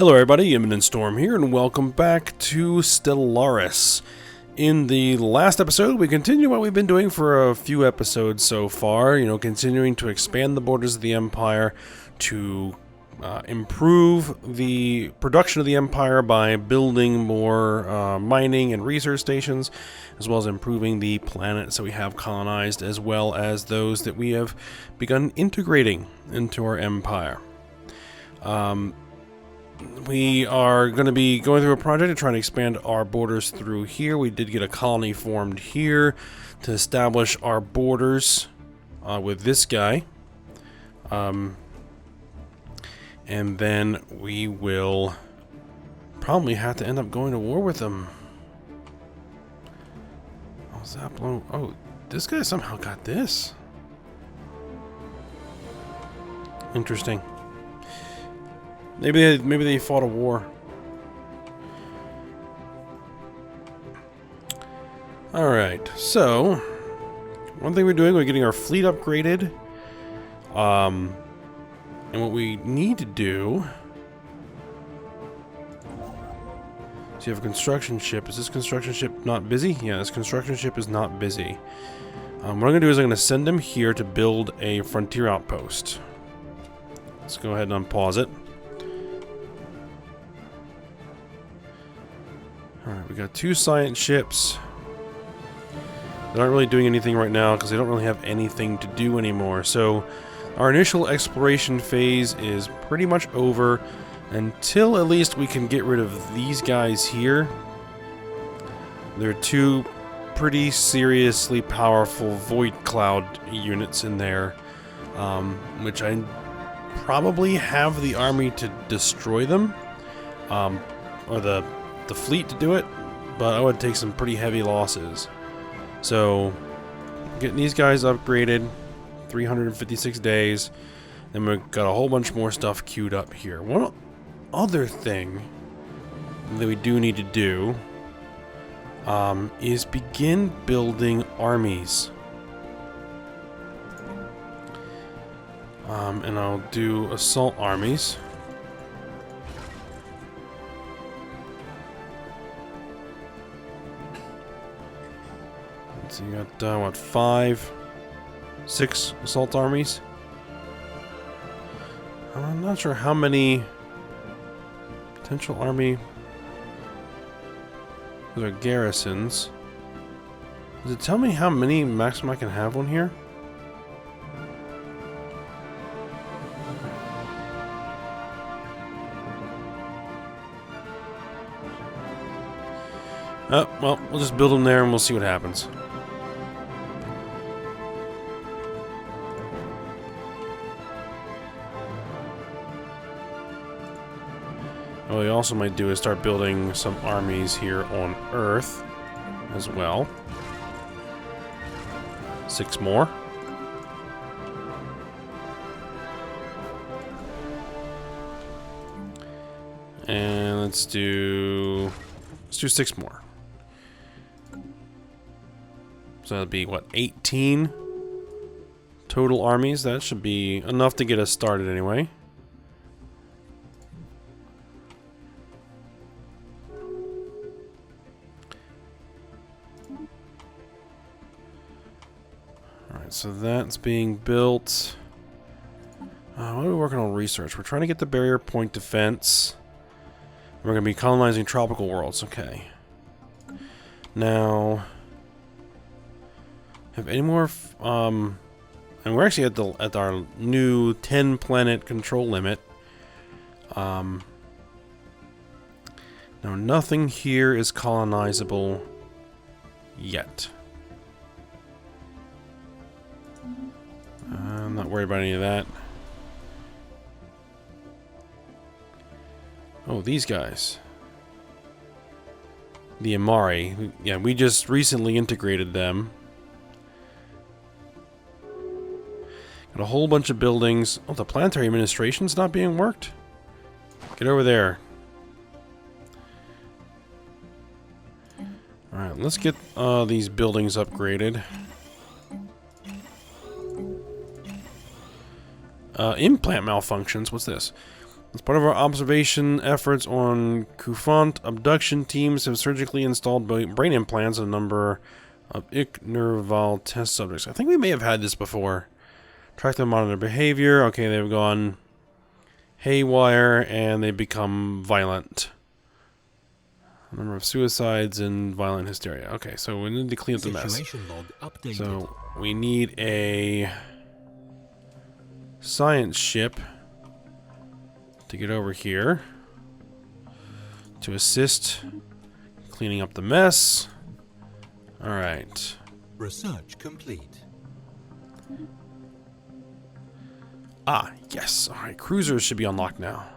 Hello everybody, Imminent Storm here, and welcome back to Stellaris. In the last episode, we continue what we've been doing for a few episodes so far, continuing to expand the borders of the Empire, to improve the production of the Empire by building more mining and research stations, as well as improving the planets that we have colonized, as well as those that we have begun integrating into our Empire. We are going to be going through a project to try and expand our borders through here. We did get a colony formed here to establish our borders with this guy. And then we will probably have to end up going to war with them. Oh, Zaplo. Oh, this guy somehow got this. Interesting. Maybe they fought a war. Alright, so one thing we're doing, we're getting our fleet upgraded. And what we need to do, so you have a construction ship. Is this construction ship not busy? Yeah, this construction ship is not busy. What I'm going to do is I'm going to send them here to build a frontier outpost. Let's go ahead and unpause it. Alright, we got two science ships. They aren't really doing anything right now because they don't really have anything to do anymore. So our initial exploration phase is pretty much over until at least we can get rid of these guys here. There are two pretty seriously powerful void cloud units in there, which I probably have the army to destroy them, or the fleet to do it, but I would take some pretty heavy losses. So getting these guys upgraded, 356 days, and we've got a whole bunch more stuff queued up here. One other thing that we do need to do is begin building armies. And I'll do assault armies. So you got, what, 5, 6 assault armies? I'm not sure how many potential army. Those are garrisons. Does it tell me how many maximum I can have one here? Oh, well, we'll just build them there and we'll see what happens. What we also might do is start building some armies here on Earth as well. 6 more. And let's do 6 more. So that'd be what, 18 total armies? That should be enough to get us started anyway. So that's being built. What are we working on research? We're trying to get the barrier point defense. We're going to be colonizing tropical worlds. Okay. Now, have any more? And we're actually at our new 10 planet control limit. Now, nothing here is colonizable yet. I'm not worried about any of that. Oh, these guys. The Amari. Yeah, we just recently integrated them. Got a whole bunch of buildings. Oh, the Planetary administration's not being worked? Get over there. Alright, let's get these buildings upgraded. Implant malfunctions. What's this? As part of our observation efforts on Kufant, abduction teams have surgically installed brain implants on a number of Nerval test subjects. I think we may have had this before. Track them on their behavior. Okay, they've gone haywire and they become violent. A number of suicides and violent hysteria. Okay, so we need to clean up the mess. So we need a science ship to get over here to assist cleaning up the mess. All right. Research complete. Ah, yes. All right, cruisers should be unlocked now.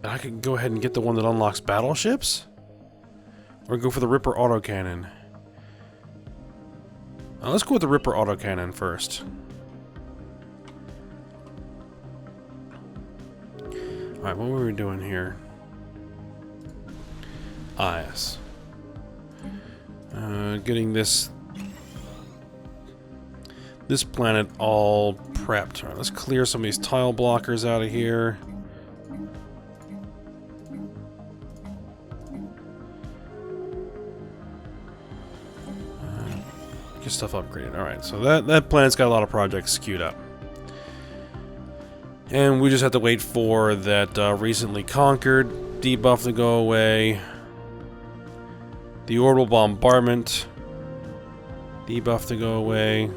And I can go ahead and get the one that unlocks battleships? Or go for the Ripper autocannon? Let's go with the Ripper autocannon first. Alright, what were we doing here? Ah, yes. Getting this planet all prepped. Alright, let's clear some of these tile blockers out of here. Get stuff upgraded. Alright, so that planet's got a lot of projects queued up. And we just have to wait for that recently conquered debuff to go away. The orbital bombardment debuff to go away.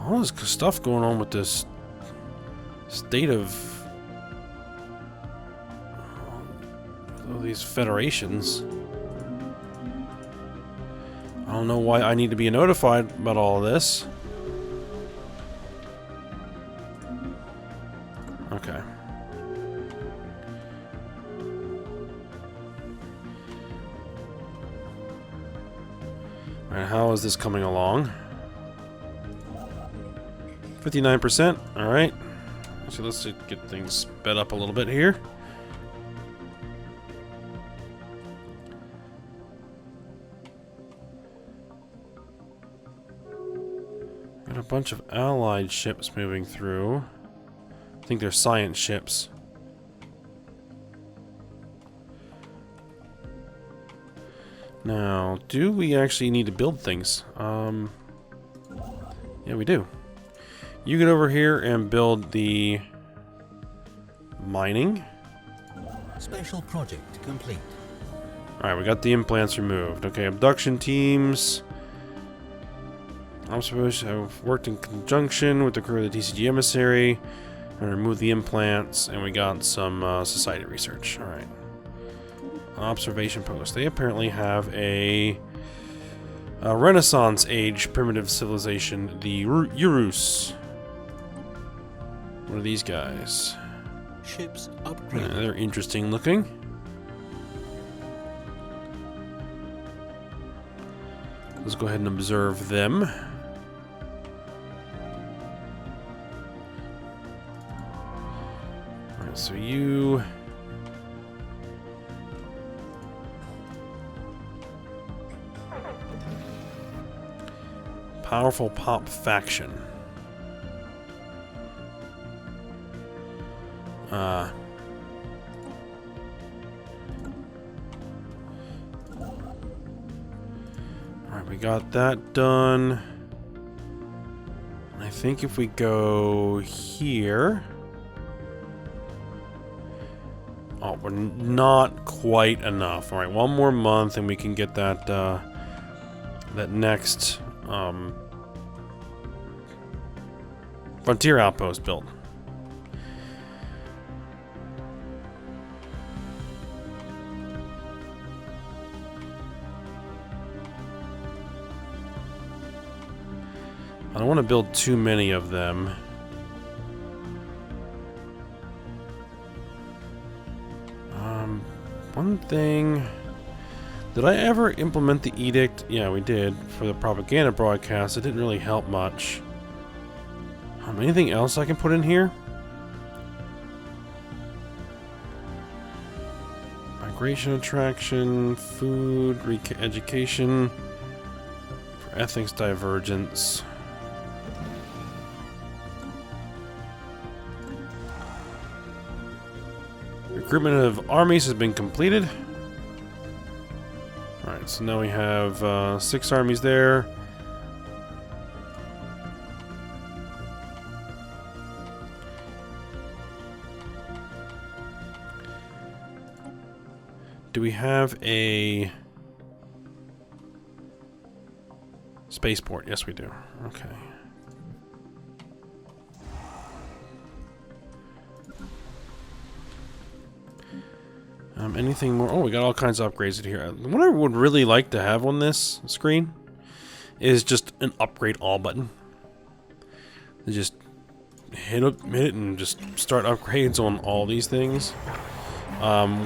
All this stuff going on with this state of all these federations. I don't know why I need to be notified about all of this. Okay. Alright, how is this coming along? 59%. Alright. So let's get things sped up a little bit here. Got a bunch of allied ships moving through. I think they're science ships. Now, do we actually need to build things? Yeah, we do. You get over here and build the mining. Special project complete. Alright, we got the implants removed. Okay, abduction teams. I'm supposed to have worked in conjunction with the crew of the TCG emissary and remove the implants, and we got some society research. Alright. Observation post. They apparently have a Renaissance age primitive civilization, the Urus. What are these guys? Ships upgraded. They're interesting looking. Let's go ahead and observe them. Alright, so you... Powerful pop faction. Alright, we got that done. I think if we go here... Oh, we're not quite enough. Alright, one more month and we can get that, that next, frontier outpost built. I don't want to build too many of them. One thing... Did I ever implement the edict? Yeah, we did. For the propaganda broadcast, it didn't really help much. Anything else I can put in here? Migration attraction, food, education, for ethics divergence. Recruitment of armies has been completed. Alright, so now we have 6 armies there. Do we have a spaceport? Yes, we do. Okay. Anything more? Oh, we got all kinds of upgrades in here. What I would really like to have on this screen is just an upgrade all button. Just hit it and just start upgrades on all these things.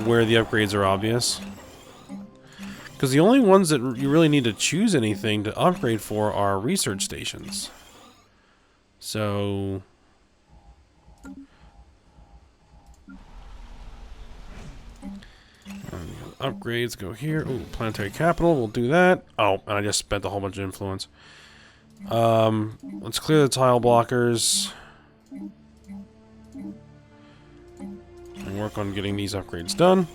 Where the upgrades are obvious. Because the only ones that you really need to choose anything to upgrade for are research stations. So... upgrades go here. Ooh, planetary capital, we'll do that. Oh, and I just spent a whole bunch of influence. Let's clear the tile blockers. And work on getting these upgrades done.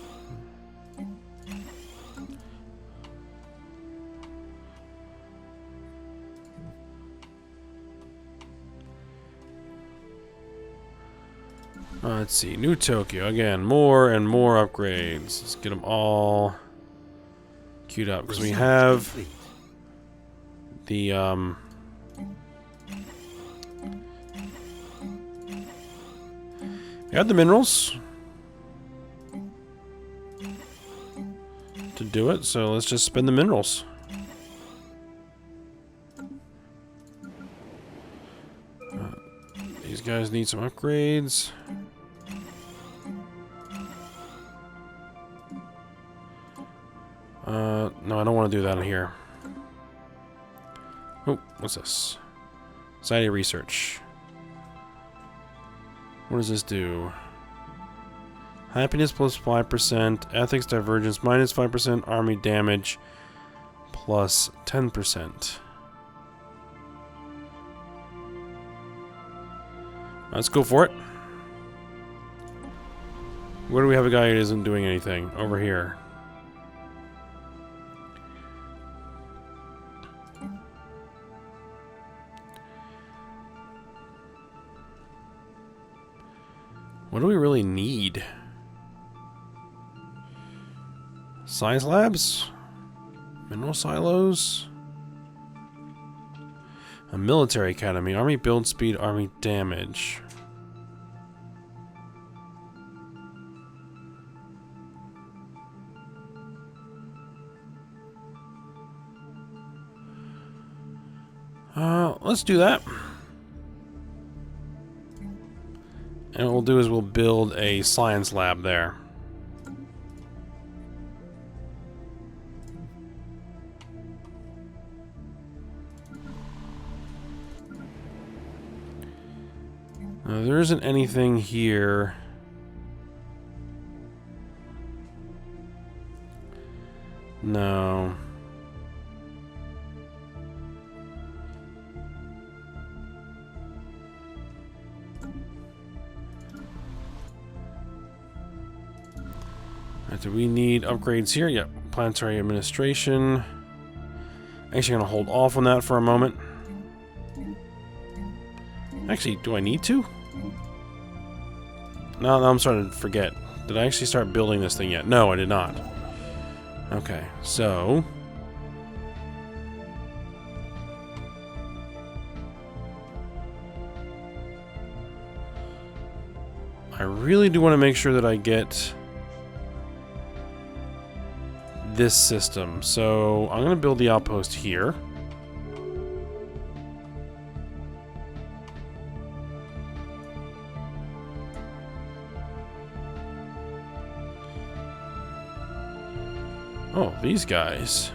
Let's see, New Tokyo, again, more and more upgrades. Let's get them all queued up, because we have the, we have the minerals to do it, so let's just spend the minerals. These guys need some upgrades. No, I don't want to do that in here. Oh, what's this? Society research. What does this do? Happiness plus 5%, ethics divergence minus 5%, army damage plus 10%. Let's go for it. Where do we have a guy who isn't doing anything? Over here. What do we really need? Science labs? Mineral silos? A military academy. Army build speed, army damage. Let's do that. And what we'll do is we'll build a science lab there. There isn't anything here. No. Do we need upgrades here? Yep. Planetary administration. Actually, gonna hold off on that for a moment. Actually, do I need to? No, I'm starting to forget. Did I actually start building this thing yet? No, I did not. Okay, so... I really do want to make sure that I get this system. So I'm going to build the outpost here. Oh, these guys.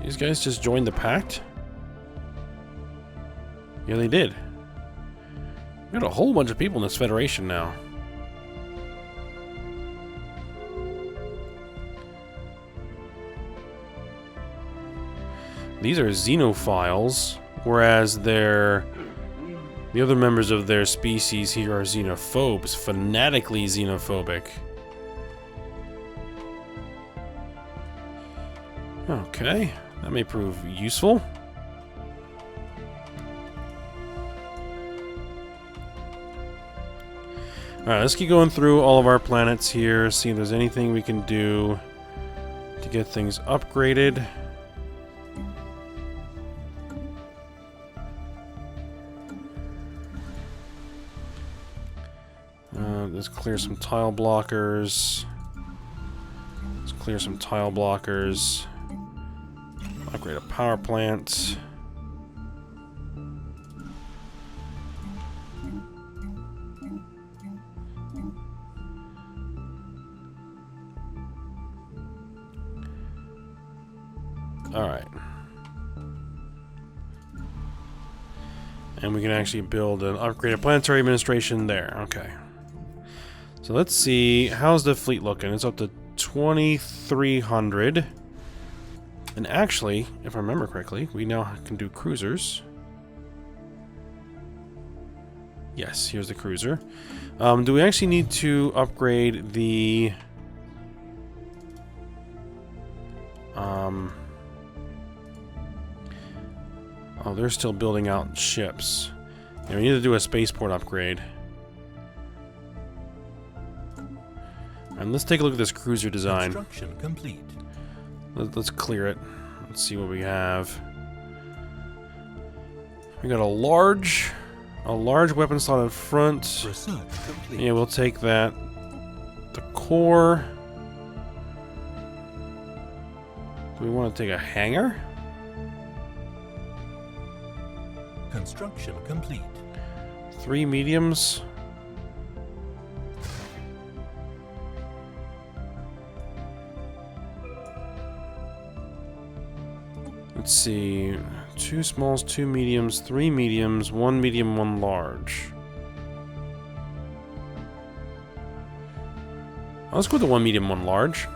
These guys just joined the pact? Yeah, they did. We got a whole bunch of people in this federation now. These are xenophiles, whereas the other members of their species here are xenophobes, fanatically xenophobic. Okay, that may prove useful. Alright, let's keep going through all of our planets here, see if there's anything we can do to get things upgraded. Let's clear some tile blockers. Let's clear some tile blockers. Upgrade a power plant. Alright. And we can actually build an upgraded planetary administration there. Okay. So let's see, how's the fleet looking? It's up to 2,300. And actually, if I remember correctly, we now can do cruisers. Yes, here's the cruiser. Do we actually need to upgrade the... Oh, they're still building out ships. Yeah, we need to do a spaceport upgrade. And let's take a look at this cruiser design. Construction complete. Let's clear it. Let's see what we have. We got a large weapon slot in front. Research complete. Yeah, we'll take that. The core. Do we want to take a hangar? Construction complete. 3 mediums. Let's see. 2 smalls, 2 mediums, 3 mediums, 1 medium, 1 large. Let's go with the 1 medium, 1 large.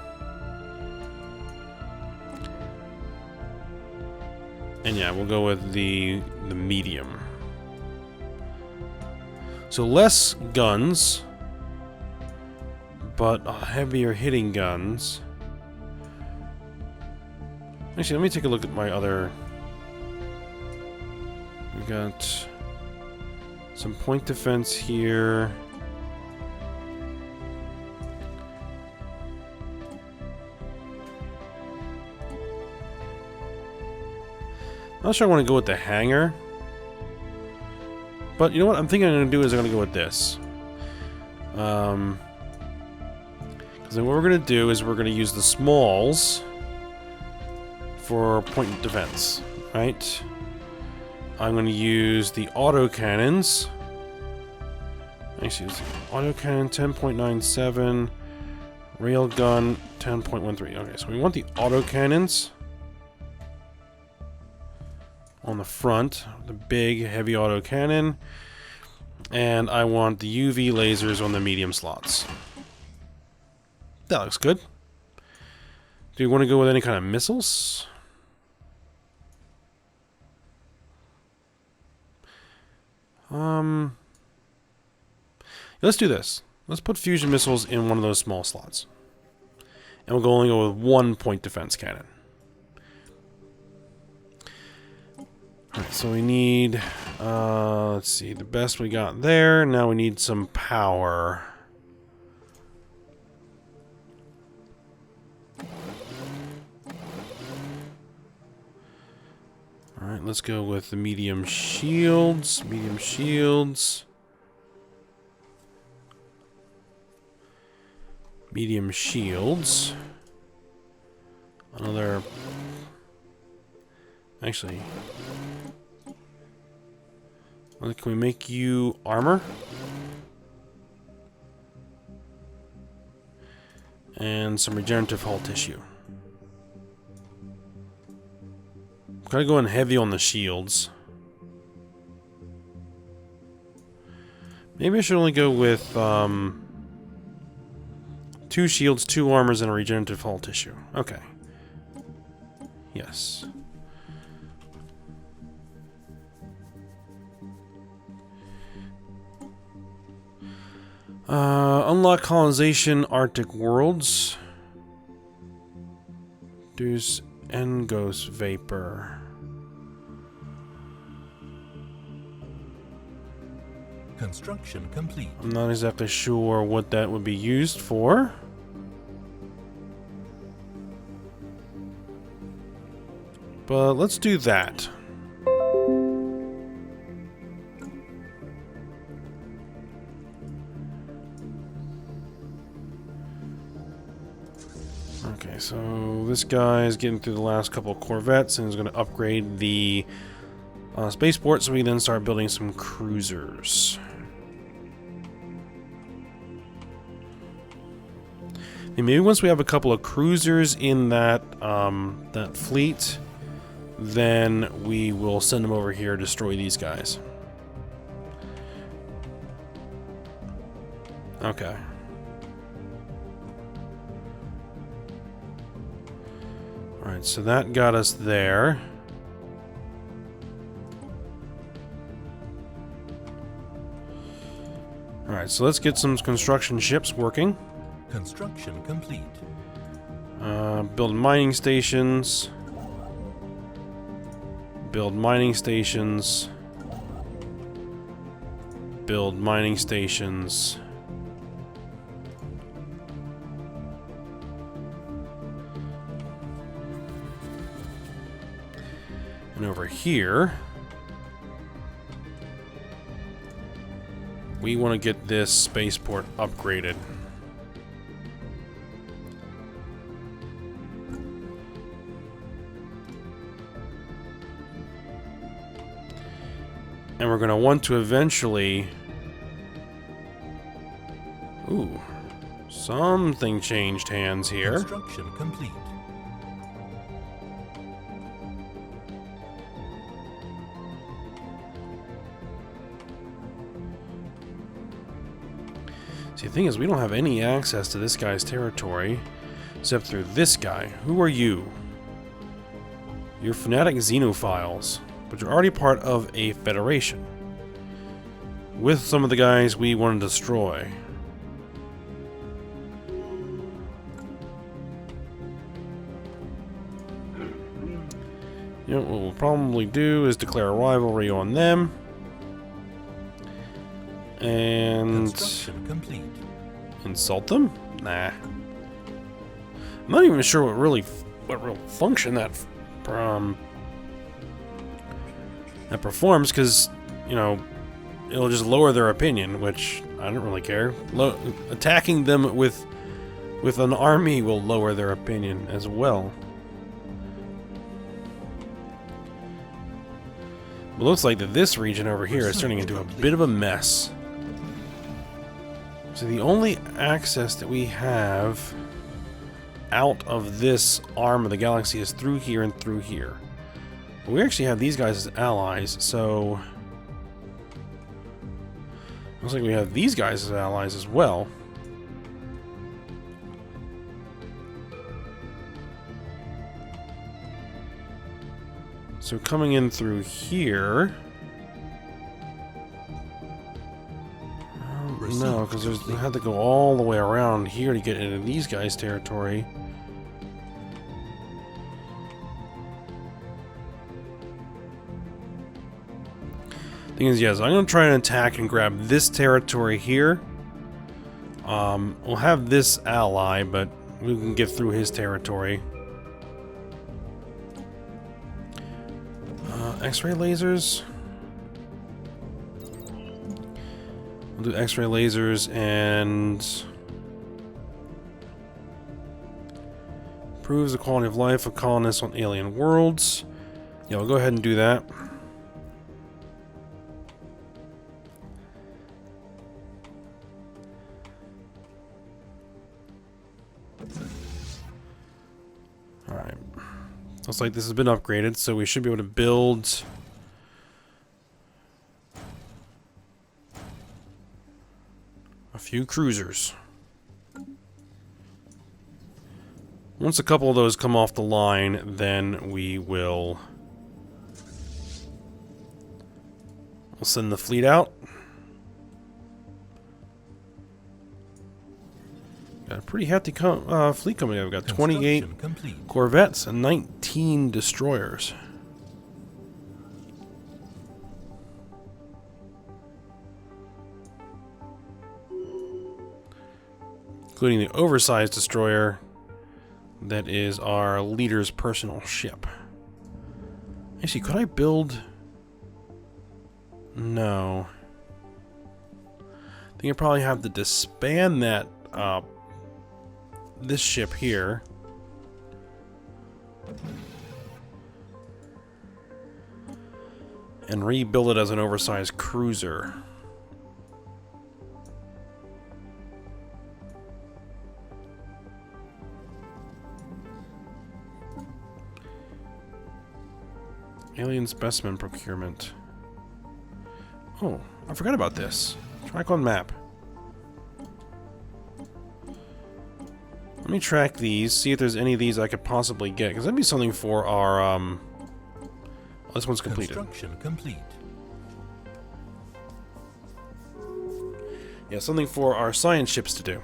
And yeah, we'll go with the medium. So less guns, but heavier hitting guns. Actually, let me take a look at my other... We got some point defense here. I'm not sure I want to go with the hangar. But you know what I'm thinking I'm going to do is I'm going to go with this. Because then what we're going to do is we're going to use the smalls for point defense, right? I'm going to use the autocannons. Actually, it's autocannon 10.97, railgun 10.13. Okay, so we want the autocannons on the front, the big heavy autocannon, and I want the UV lasers on the medium slots. That looks good. Do you want to go with any kind of missiles? Let's do this. Let's put fusion missiles in one of those small slots. And we'll only go with 1 point defense cannon. Alright, so we need, let's see, the best we got there. Now we need some power. Alright, let's go with the medium shields. Medium shields. Medium shields. Another... Actually... Can we make you armor? And some regenerative hull tissue. Gotta go in heavy on the shields. Maybe I should only go with 2 shields, 2 armors, and a regenerative hull tissue. Okay. Yes. Unlock colonization Arctic worlds. Deuce Engos vapor. Construction complete. I'm not exactly sure what that would be used for. But let's do that. Okay, so this guy is getting through the last couple of corvettes and is going to upgrade the spaceport so we can then start building some cruisers. And maybe once we have a couple of cruisers in that that fleet, then we will send them over here to destroy these guys. Okay. Alright, so that got us there. Alright, so let's get some construction ships working. Construction complete. Build mining stations. Build mining stations. Build mining stations. And over here, we want to get this spaceport upgraded. And we're going to want to eventually... Ooh. Something changed hands here. Construction complete. See, the thing is, we don't have any access to this guy's territory except through this guy. Who are you? You're fanatic xenophiles, but you're already part of a federation with some of the guys we want to destroy. You know, what we'll probably do is declare a rivalry on them. And Construction complete. insult them? Nah. I'm not even sure what real function that performs, because, you know, it'll just lower their opinion, which I don't really care. Attacking them with an army will lower their opinion as well. It looks like that this region over here is turning into a bit of a mess. So the only access that we have out of this arm of the galaxy is through here and through here. But we actually have these guys as allies, so... looks like we have these guys as allies as well. So coming in through here... no, because we have to go all the way around here to get into these guys' territory. Thing is, yes, I'm going to try and attack and grab this territory here. We'll have this ally, but we can get through his territory. X-ray lasers. We'll do X-ray lasers and improves the quality of life of colonists on alien worlds. Yeah, we'll go ahead and do that. Alright. Looks like this has been upgraded, so we should be able to build a few cruisers. Once a couple of those come off the line, then we'll send the fleet out. Got a pretty hefty fleet coming in. We've got 28 Construction complete. corvettes and 19 destroyers. Including the oversized destroyer that is our leader's personal ship. Actually, could I build... No. I think I probably have to disband that, this ship here. And rebuild it as an oversized cruiser. Alien specimen procurement. Oh, I forgot about this. Track on map. Let me track these, see if there's any of these I could possibly get, because that'd be something for our, this one's completed. Construction complete. Yeah, something for our science ships to do.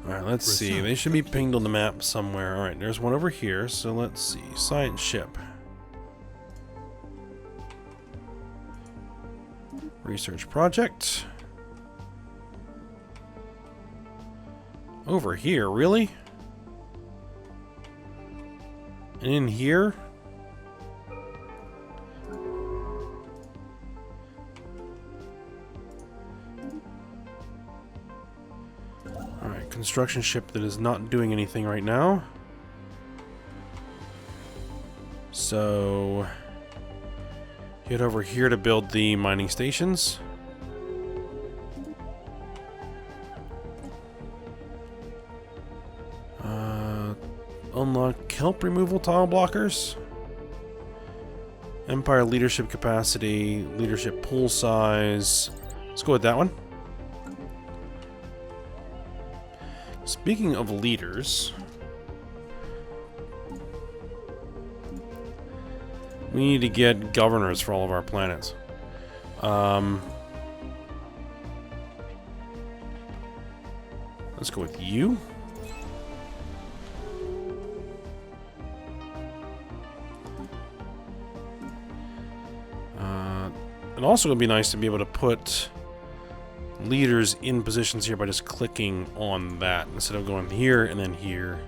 Alright, let's see. They should be pinged on the map somewhere. Alright, there's one over here, so let's see. Science ship. Research project. Over here, really? And in here? Alright, construction ship that is not doing anything right now. So... head over here to build the mining stations. Unlock kelp removal tile blockers. Empire leadership capacity, leadership pool size. Let's go with that one. Speaking of leaders, we need to get governors for all of our planets. Let's go with you. It'd also be nice to be able to put leaders in positions here by just clicking on that instead of going here and then here.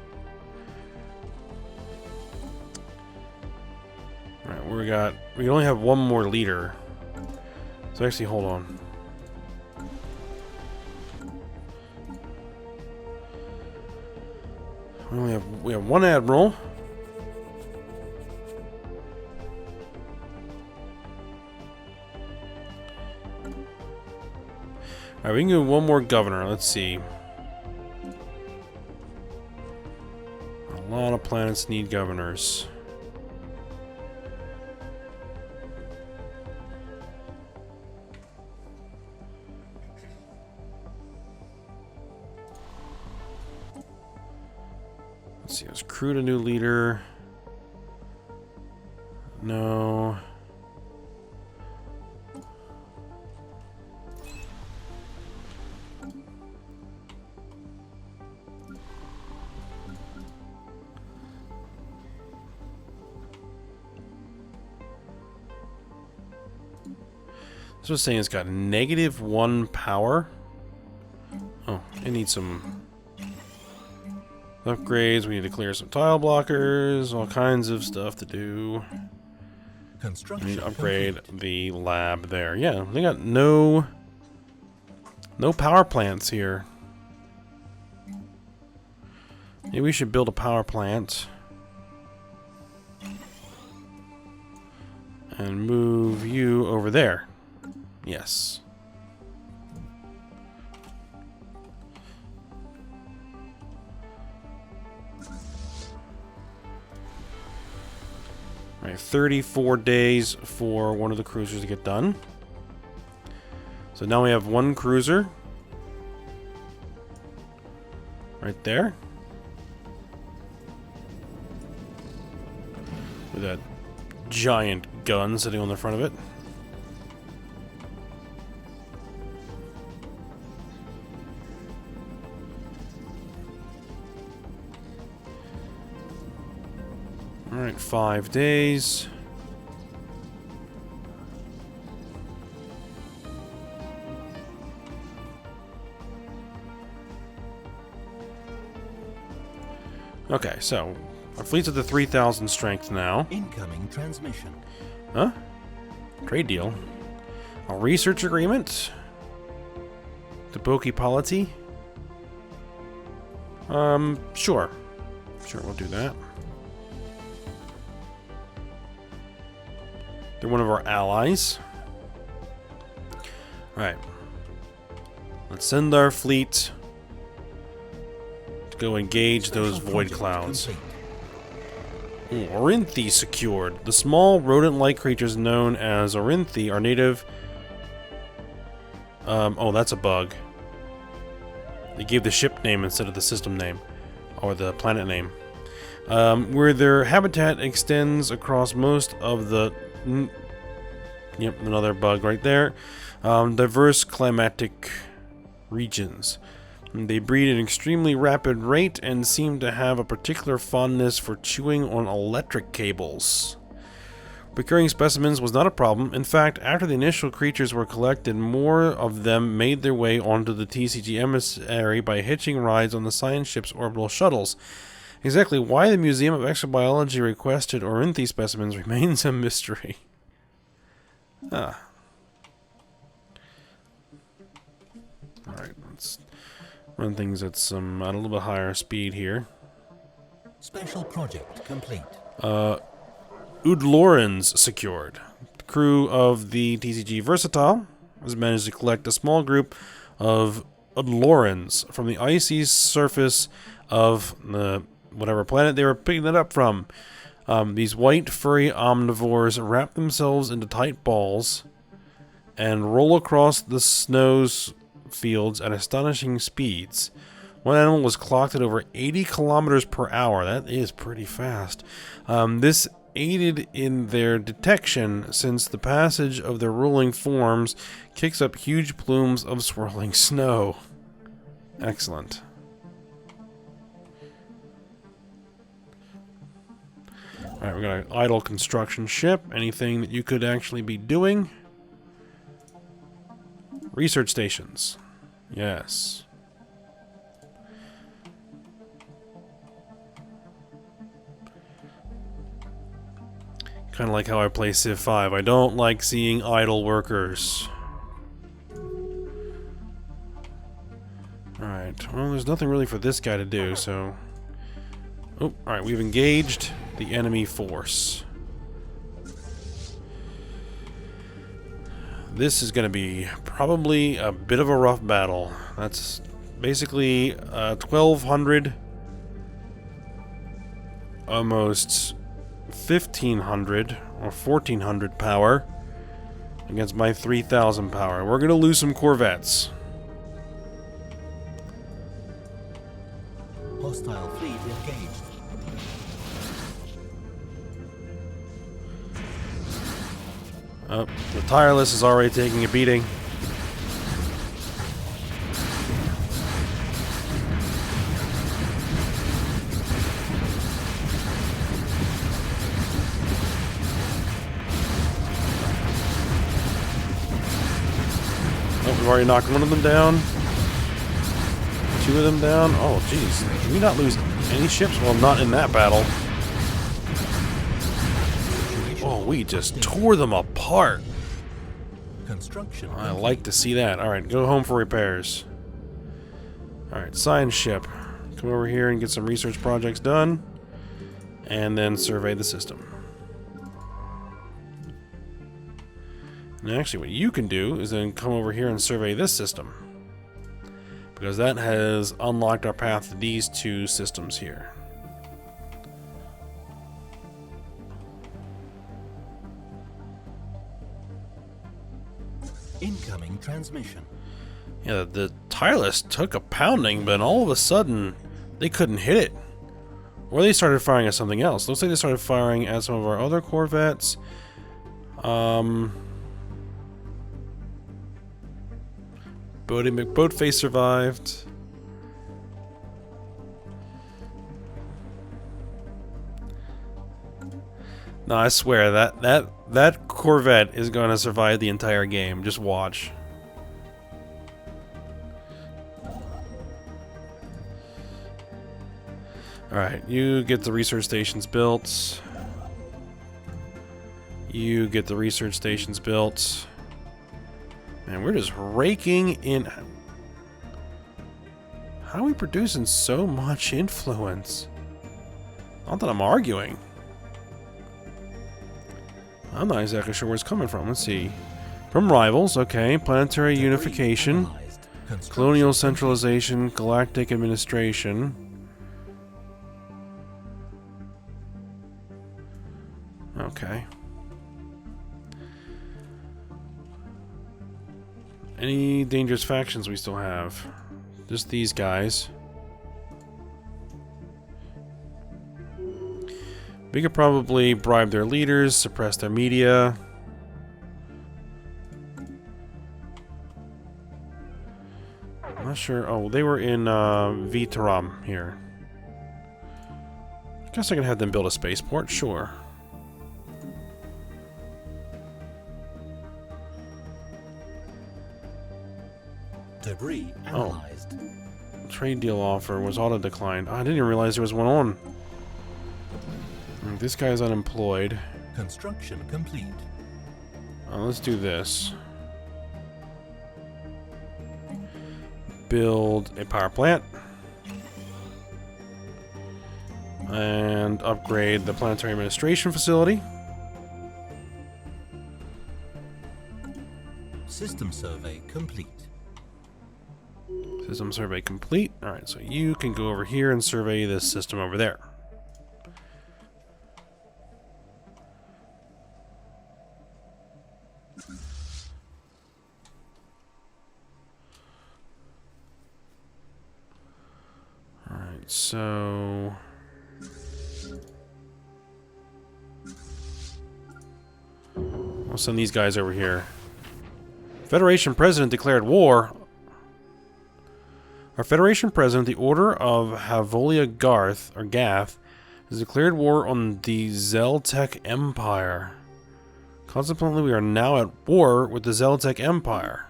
Alright, we only have one more leader. So actually, hold on. We have one admiral. Alright, we can do one more governor. Let's see. A lot of planets need governors. Let's see, let's recruit a new leader. No. This was saying it's got -1 power. Oh, it needs some upgrades. We need to clear some tile blockers. All kinds of stuff to do. We need to upgrade the lab there. Yeah, they got no power plants here. Maybe we should build a power plant. And move you over there. Yes. All right, 34 days for one of the cruisers to get done. So now we have one cruiser. Right there. With that giant gun sitting on the front of it. Alright, 5 days. Okay, so our fleet's at the 3,000 strength now. Incoming transmission. Huh? Trade deal. A research agreement? The Boki polity? Sure. Sure, we'll do that. They're one of our allies. Alright. Let's send our fleet to go engage those void clouds. Orinthi secured. The small rodent-like creatures known as Orinthi are native... oh, that's a bug. They gave the ship name instead of the system name. Or the planet name. Where their habitat extends across most of the... Yep, another bug right there. Diverse climatic regions. They breed at an extremely rapid rate and seem to have a particular fondness for chewing on electric cables. Procuring specimens was not a problem. In fact, after the initial creatures were collected, more of them made their way onto the TCG emissary by hitching rides on the science ship's orbital shuttles. Exactly why the Museum of Exobiology requested Orinthi specimens remains a mystery. Ah. Alright, let's run things at a little bit higher speed here. Special project complete. Udlorans secured. The crew of the TCG Versatile has managed to collect a small group of Udlorans from the icy surface of the whatever planet they were picking it up from. These white furry omnivores wrap themselves into tight balls and roll across the snows fields at astonishing speeds. One animal was clocked at over 80 kilometers per hour. That is pretty fast. This aided in their detection, since the passage of their rolling forms kicks up huge plumes of swirling snow. Excellent. Alright, we got an idle construction ship. Anything that you could actually be doing? Research stations. Yes. Kind of like how I play Civ 5. I don't like seeing idle workers. Alright, well, there's nothing really for this guy to do, so... Oh, alright, we've engaged the enemy force. This is going to be probably a bit of a rough battle. That's basically 1,200, almost 1,500 or 1,400 power against my 3,000 power. We're going to lose some corvettes. Hostile fleet engaged. Oh, the Tireless is already taking a beating. Oh, we've already knocked one of them down. 2 of them down. Oh, jeez. Did we not lose any ships? Well, not in that battle. Oh, we just tore them apart. Construction. I like to see that. Alright, go home for repairs. Alright, science ship. Come over here and get some research projects done. And then survey the system. And actually, what you can do is then come over here and survey this system. Because that has unlocked our path to these 2 systems here. Incoming transmission. Yeah, the Tireless took a pounding, but all of a sudden, they couldn't hit it. Or they started firing at something else. Looks like they started firing at some of our other corvettes. Boatface survived. No, I swear that Corvette is going to survive the entire game. Just watch. Alright, you get the research stations built. You get the research stations built. Man, we're just raking in. How are we producing so much influence? Not that I'm arguing. I'm not exactly sure where it's coming from. Let's see. From rivals, okay. Planetary unification. Colonial centralization. Galactic administration. Okay. Any dangerous factions we still have? Just these guys. We could probably bribe their leaders, suppress their media. I'm not sure. Oh, they were in Vitaram here. I guess I can have them build a spaceport, sure. Debris analyzed. Trade deal offer was auto declined. Oh, I didn't even realize there was one on. This guy's unemployed. Construction complete. Let's do this. Build a power plant. And upgrade the planetary administration facility. System survey complete. System survey complete. Alright, so you can go over here and survey this system over there. Alright, so... I'll send these guys over here. Federation President declared war. Our Federation President, the Order of Havolia Garth, or Gath, has declared war on the Zeltec Empire. Consequently, we are now at war with the Zeltec Empire.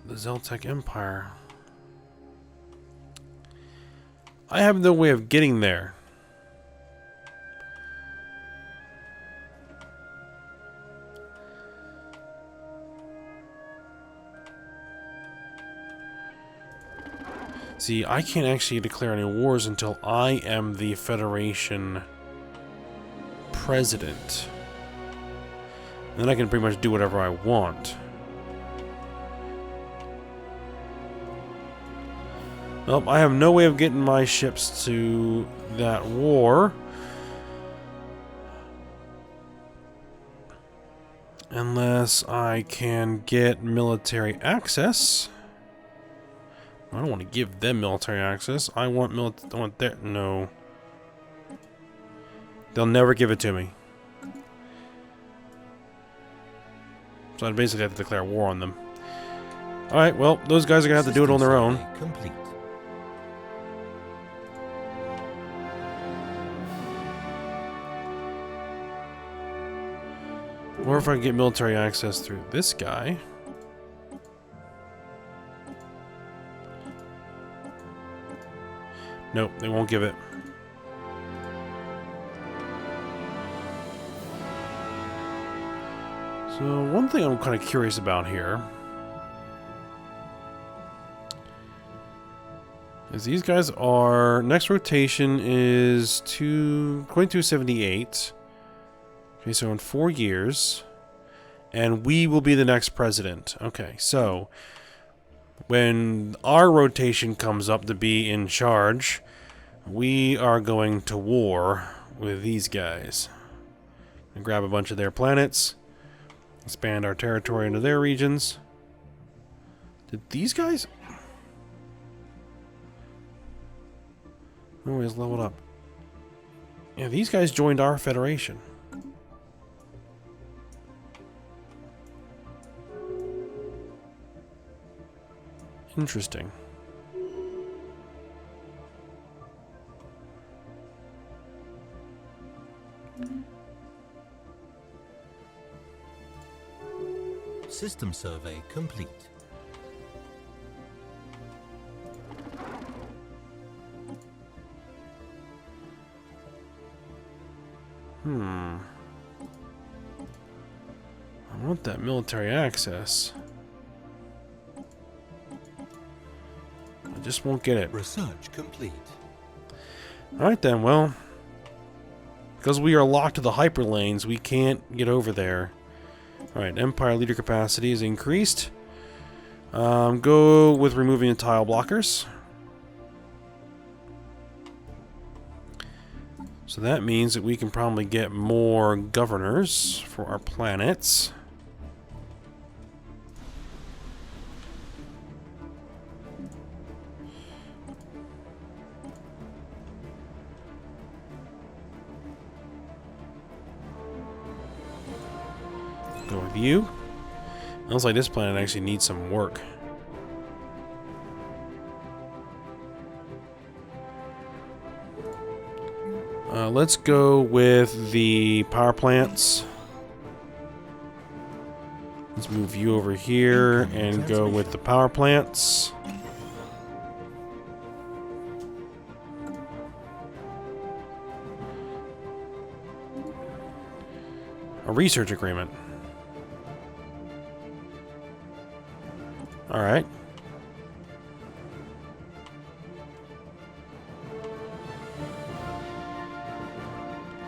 The Zeltec Empire. I have no way of getting there. See, I can't actually declare any wars until I am the Federation President. And then I can pretty much do whatever I want. Well, I have no way of getting my ships to that war. Unless I can get military access. I don't want to give them military access. I want their... No. They'll never give it to me. So I basically have to declare war on them. Alright, well, those guys are going to have to do it on their own. Complete. Or if I can get military access through this guy. Nope, they won't give it. So, one thing I'm kind of curious about here is these guys are... Next rotation is 2278. Okay, so in 4 years. And we will be the next president. Okay, so... When our rotation comes up to be in charge, we are going to war with these guys. And grab a bunch of their planets, expand our territory into their regions. Did these guys? Oh, he's leveled up. Yeah, these guys joined our federation. Interesting. System survey complete. I want that military access. I just won't get it. Research complete. Alright then, well. Because we are locked to the hyperlanes, we can't get over there. Alright, Empire leader capacity is increased. Go with removing the tile blockers. So that means that we can probably get more governors for our planets. Go with you. Looks like this planet actually needs some work. Let's go with the power plants. Let's move you over here and go with the power plants. A research agreement. Alright.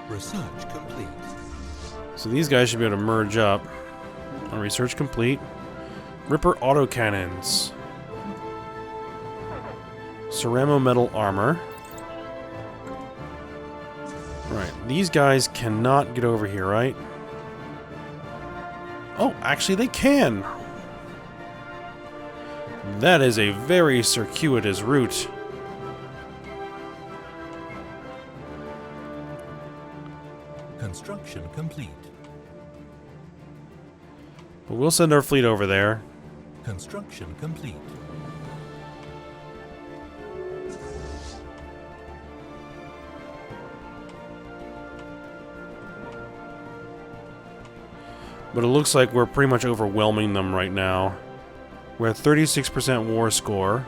Research complete. So these guys should be able to merge up. Research complete. Ripper autocannons. Ceramo metal armor. Right, these guys cannot get over here, right? Oh, actually they can! That is a very circuitous route. Construction complete. But we'll send our fleet over there. Construction complete. But it looks like we're pretty much overwhelming them right now. We're at 36% war score.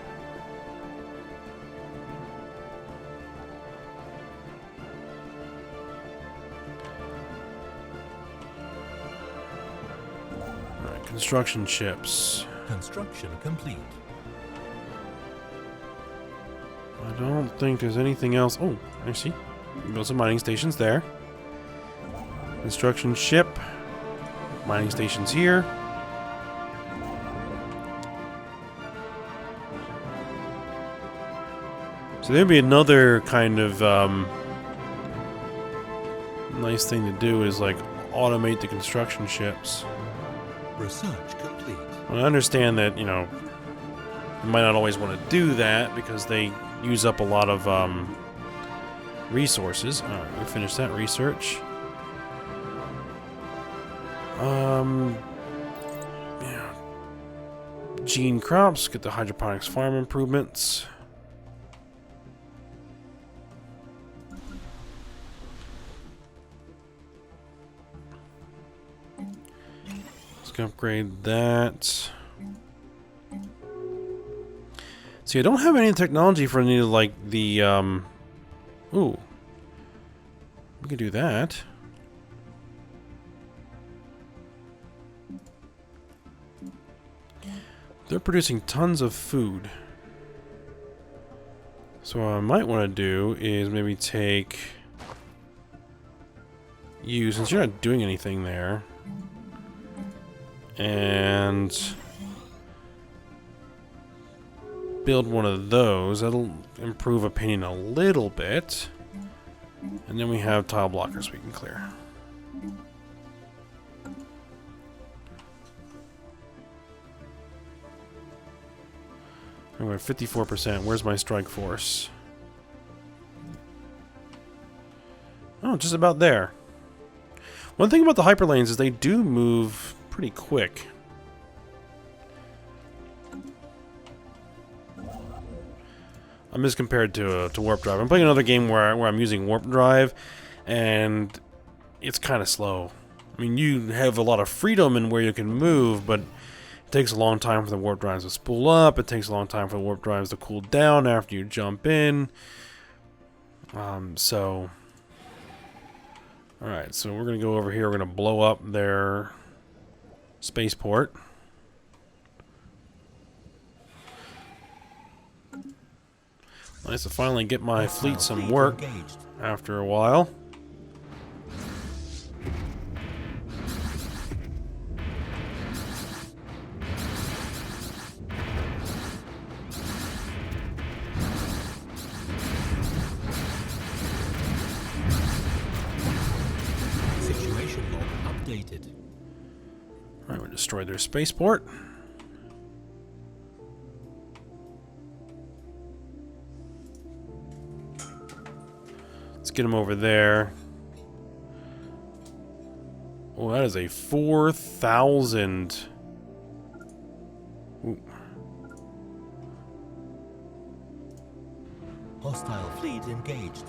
Alright, construction ships. Construction complete. I don't think there's anything else. Oh, I see. Build some mining stations there. Construction ship. Mining stations here. So there'd be another kind of nice thing to do is like automate the construction ships. Research complete. Well, I understand that, you know, you might not always want to do that because they use up a lot of resources. Alright, we finished that research. Yeah. Gene crops, get the hydroponics farm improvements. Let's go upgrade that. See, I don't have any technology for any of, like, the, ooh. We can do that. They're producing tons of food. So what I might want to do is maybe take you, since you're not doing anything there, and build one of those. That'll improve opinion a little bit. And then we have tile blockers we can clear. We're at 54%. Where's my strike force? Oh, just about there. One thing about the hyperlanes is they do move pretty quick. I'm just compared to warp drive. I'm playing another game where I'm using warp drive, and it's kind of slow. I mean, you have a lot of freedom in where you can move, but it takes a long time for the warp drives to spool up. It takes a long time for the warp drives to cool down after you jump in. Alright, so we're going to go over here. We're going to blow up their spaceport. Nice to finally get my fleet some work after a while. Situation log updated. Alright, we destroyed their spaceport. Let's get him over there. Oh, that is a 4,000. Ooh. Hostile fleet engaged.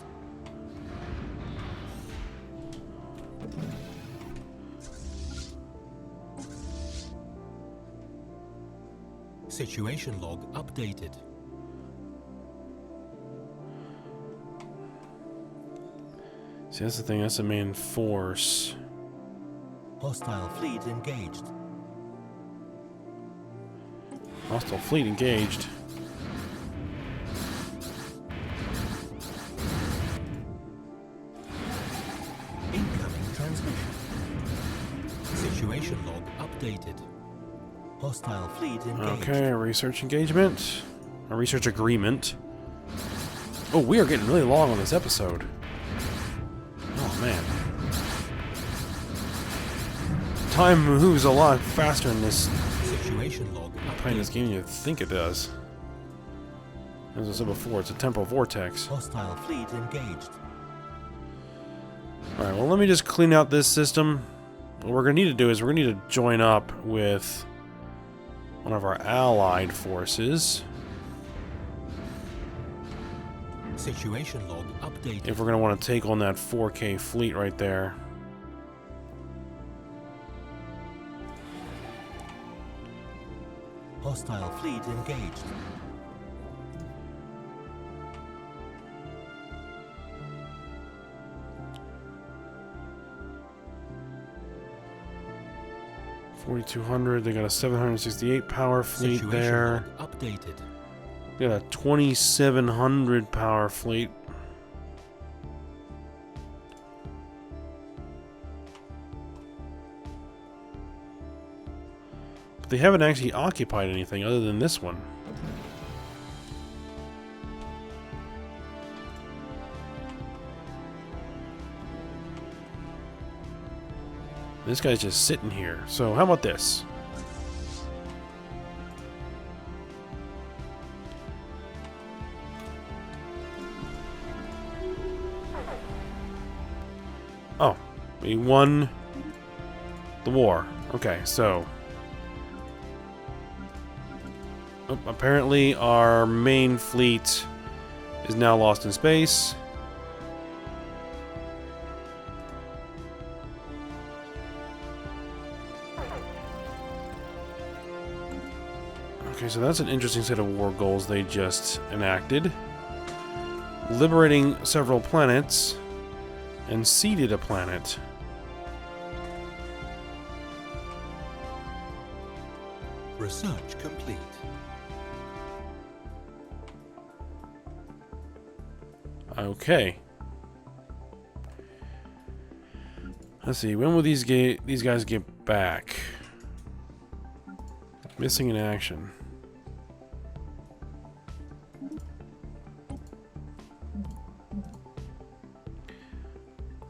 Situation log updated. See, that's the thing. That's the main force. Hostile fleet engaged. Hostile fleet engaged. Incoming transmission. Situation log updated. Hostile fleet engaged. Okay, a research engagement. A research agreement. Oh, we are getting really long on this episode. Oh, man. Time moves a lot faster in this Situation log playing this updated. game than you think it does. As I said before, it's a temporal vortex. Hostile fleet engaged. Alright, well, let me just clean out this system. What we're going to need to do is we're going to need to join up with one of our allied forces Situation log updated. if we're going to want to take on that 4K fleet right there. Hostile fleet engaged. $4,200. They got a 768 power fleet Situation there. log updated. They got a 2,700 power fleet. But they haven't actually occupied anything other than this one. This guy's just sitting here. So how about this? Oh, we won the war. Okay, so apparently our main fleet is now lost in space. Okay, so that's an interesting set of war goals they just enacted. Liberating several planets and seeded a planet. Research complete. Okay. Let's see. When will these guys get back? Missing in action.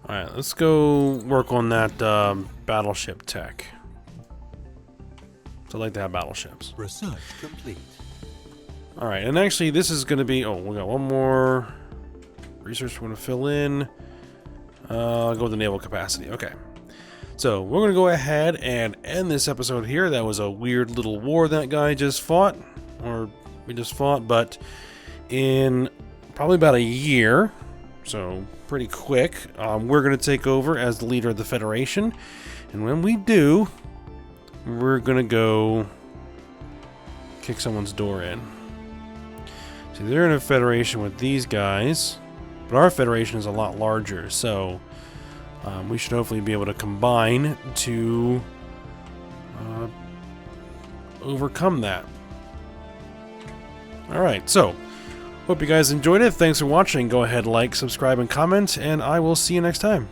Alright, let's go work on that battleship tech. So I like to have battleships. Research complete. Alright, and actually this is going to be... Oh, we got one more research we're going to fill in. I'll go with the naval capacity. Okay. So we're going to go ahead and end this episode here. That was a weird little war that guy just fought. Or we just fought. But in probably about a year... So, pretty quick. We're going to take over as the leader of the Federation. And when we do, we're gonna go kick someone's door in. See, they're in a federation with these guys, but our federation is a lot larger, so we should hopefully be able to combine to overcome that. Alright, so hope you guys enjoyed it. Thanks for watching. Go ahead, like, subscribe, and comment, and I will see you next time.